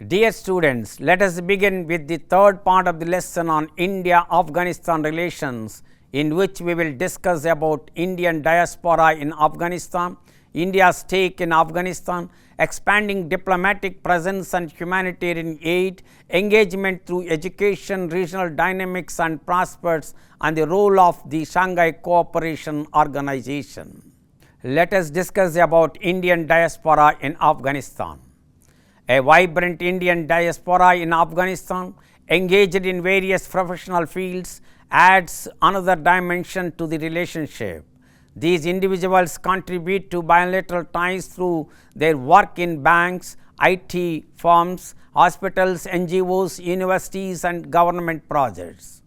Dear students, let us begin with the third part of the lesson on India-Afghanistan relations, in which we will discuss about Indian diaspora in Afghanistan, India's stake in Afghanistan, expanding diplomatic presence and humanitarian aid, engagement through education, regional dynamics and prospects, and the role of the Shanghai Cooperation Organization. Let us discuss about Indian diaspora in Afghanistan. A vibrant Indian diaspora in Afghanistan, engaged in various professional fields, adds another dimension to the relationship. These individuals contribute to bilateral ties through their work in banks, IT firms, hospitals, NGOs, universities and government projects.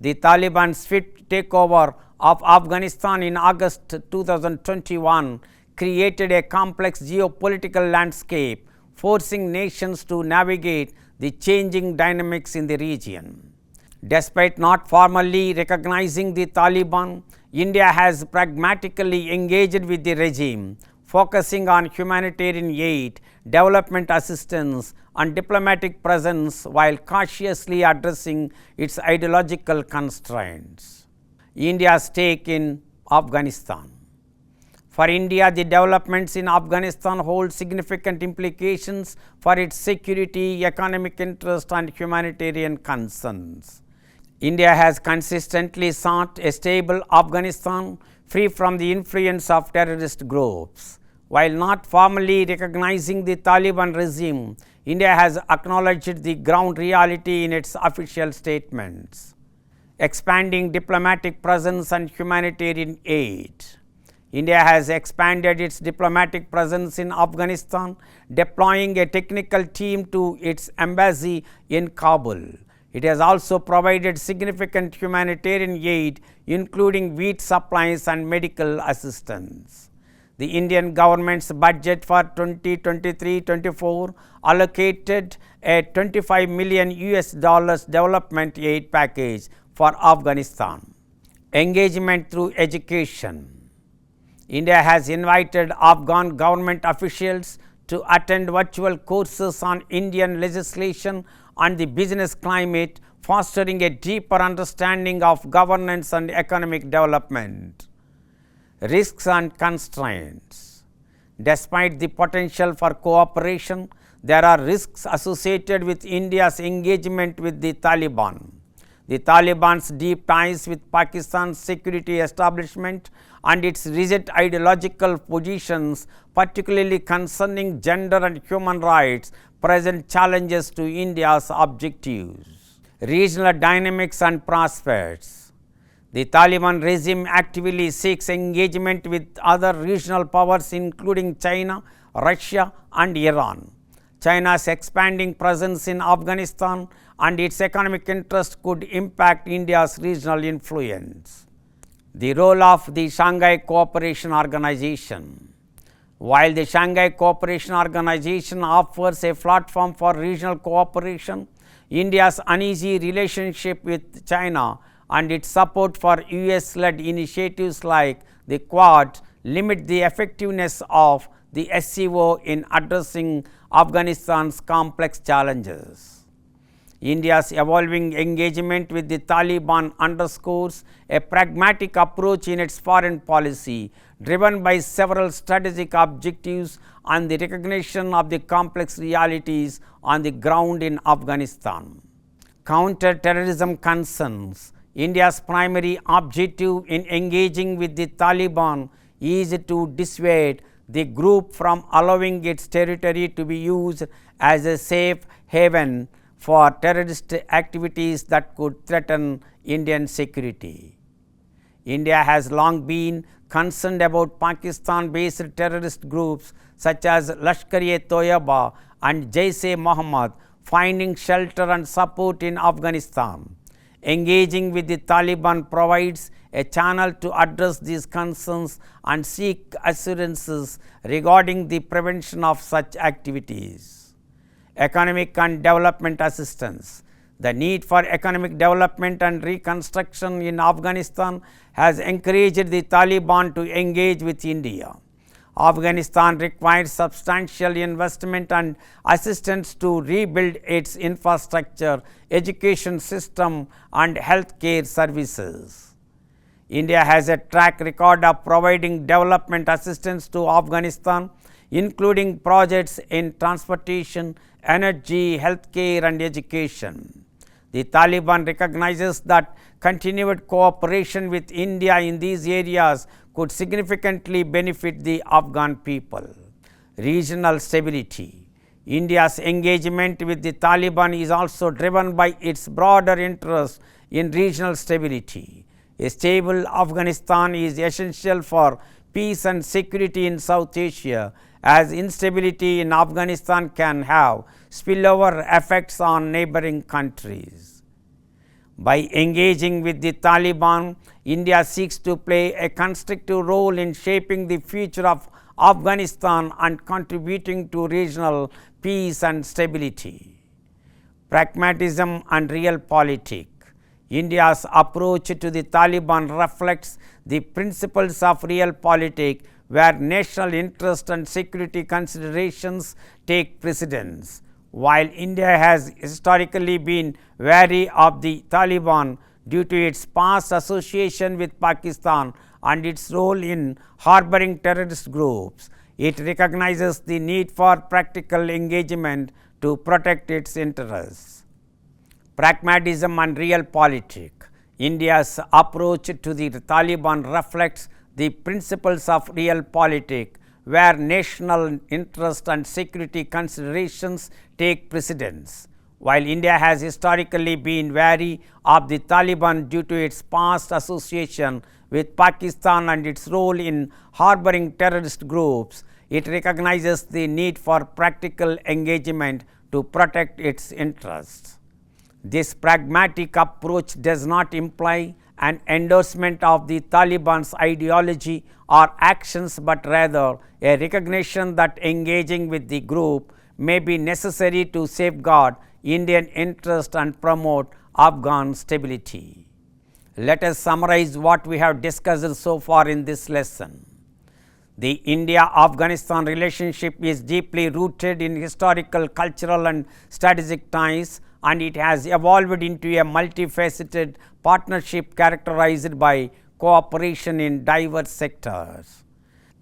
The Taliban's swift takeover of Afghanistan in August 2021 created a complex geopolitical landscape, forcing nations to navigate the changing dynamics in the region. Despite not formally recognizing the Taliban, India has pragmatically engaged with the regime, focusing on humanitarian aid, development assistance and diplomatic presence while cautiously addressing its ideological constraints. India's stake in Afghanistan. For India, the developments in Afghanistan hold significant implications for its security, economic interest and humanitarian concerns. India has consistently sought a stable Afghanistan free from the influence of terrorist groups. While not formally recognizing the Taliban regime, India has acknowledged the ground reality in its official statements. Expanding diplomatic presence and humanitarian aid. India has expanded its diplomatic presence in Afghanistan, deploying a technical team to its embassy in Kabul. It has also provided significant humanitarian aid, including wheat supplies and medical assistance. The Indian government's budget for 2023-24 allocated a $25 million development aid package for Afghanistan. Engagement through education. India has invited Afghan government officials to attend virtual courses on Indian legislation and the business climate, fostering a deeper understanding of governance and economic development. Risks and constraints. Despite the potential for cooperation, there are risks associated with India's engagement with the Taliban. The Taliban's deep ties with Pakistan's security establishment and its rigid ideological positions, particularly concerning gender and human rights, present challenges to India's objectives. Regional dynamics and prospects. The Taliban regime actively seeks engagement with other regional powers including China, Russia and Iran. China's expanding presence in Afghanistan and its economic interest could impact India's regional influence. The role of the Shanghai Cooperation Organization. While the Shanghai Cooperation Organization offers a platform for regional cooperation, India's uneasy relationship with China and its support for US-led initiatives like the Quad limit the effectiveness of the SCO in addressing Afghanistan's complex challenges. India's evolving engagement with the Taliban underscores a pragmatic approach in its foreign policy, driven by several strategic objectives and the recognition of the complex realities on the ground in Afghanistan. Counter-terrorism concerns. India's primary objective in engaging with the Taliban is to dissuade the group from allowing its territory to be used as a safe haven for terrorist activities that could threaten Indian security. India has long been concerned about Pakistan-based terrorist groups such as Lashkar-e-Toyaba and Jaish-e-Mohammed finding shelter and support in Afghanistan. Engaging with the Taliban provides a channel to address these concerns and seek assurances regarding the prevention of such activities. Economic and development assistance. The need for economic development and reconstruction in Afghanistan has encouraged the Taliban to engage with India. Afghanistan requires substantial investment and assistance to rebuild its infrastructure, education system and healthcare services. India has a track record of providing development assistance to Afghanistan, including projects in transportation, energy, healthcare and education. The Taliban recognizes that continued cooperation with India in these areas could significantly benefit the Afghan people. Regional stability. India's engagement with the Taliban is also driven by its broader interest in regional stability. A stable Afghanistan is essential for peace and security in South Asia, as instability in Afghanistan can have spillover effects on neighboring countries. By engaging with the Taliban, India seeks to play a constructive role in shaping the future of Afghanistan and contributing to regional peace and stability. Pragmatism and realpolitik. India's approach to the Taliban reflects the principles of realpolitik, where national interest and security considerations take precedence. While India has historically been wary of the Taliban due to its past association with Pakistan and its role in harboring terrorist groups, it recognizes the need for practical engagement to protect its interests. Pragmatism and realpolitik. India's approach to the Taliban reflects the principles of realpolitik, where national interest and security considerations take precedence. While India has historically been wary of the Taliban due to its past association with Pakistan and its role in harboring terrorist groups, it recognizes the need for practical engagement to protect its interests. This pragmatic approach does not imply an endorsement of the Taliban's ideology or actions, but rather a recognition that engaging with the group may be necessary to safeguard Indian interest and promote Afghan stability. Let us summarize what we have discussed so far in this lesson. The India-Afghanistan relationship is deeply rooted in historical, cultural and strategic ties, and it has evolved into a multifaceted partnership characterized by cooperation in diverse sectors.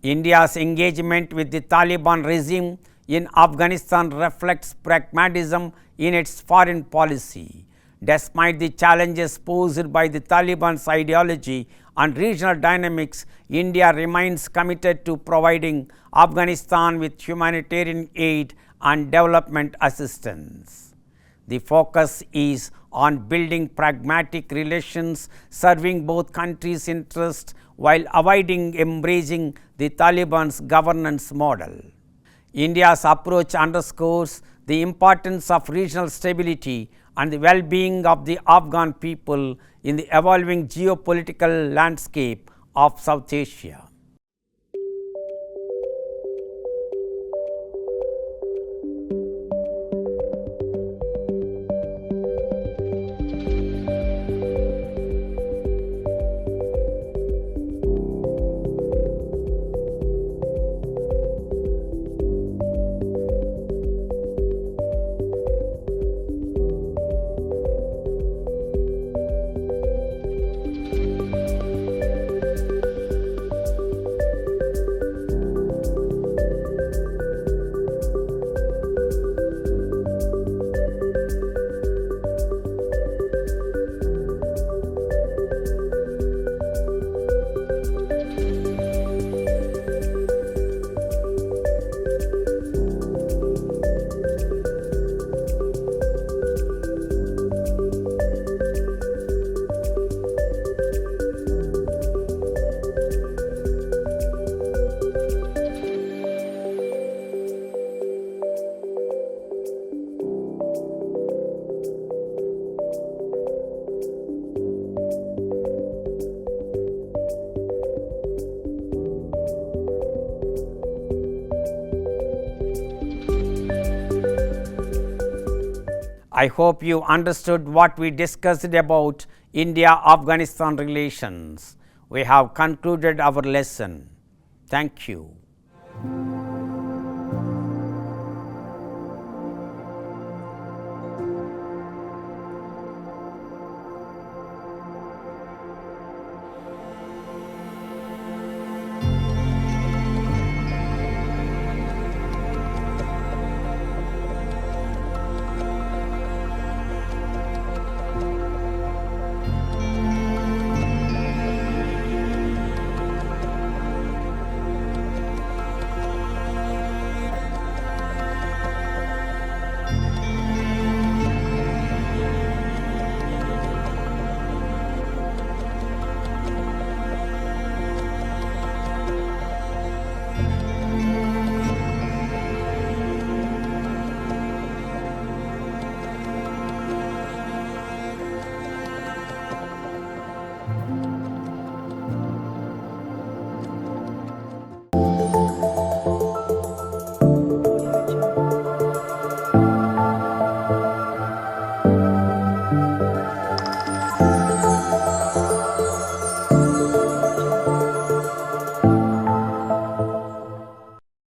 India's engagement with the Taliban regime in Afghanistan reflects pragmatism in its foreign policy. Despite the challenges posed by the Taliban's ideology and regional dynamics, India remains committed to providing Afghanistan with humanitarian aid and development assistance. The focus is on building pragmatic relations serving both countries' interests while avoiding embracing the Taliban's governance model. India's approach underscores the importance of regional stability and the well-being of the Afghan people in the evolving geopolitical landscape of South Asia. I hope you understood what we discussed about India-Afghanistan relations. We have concluded our lesson. Thank you.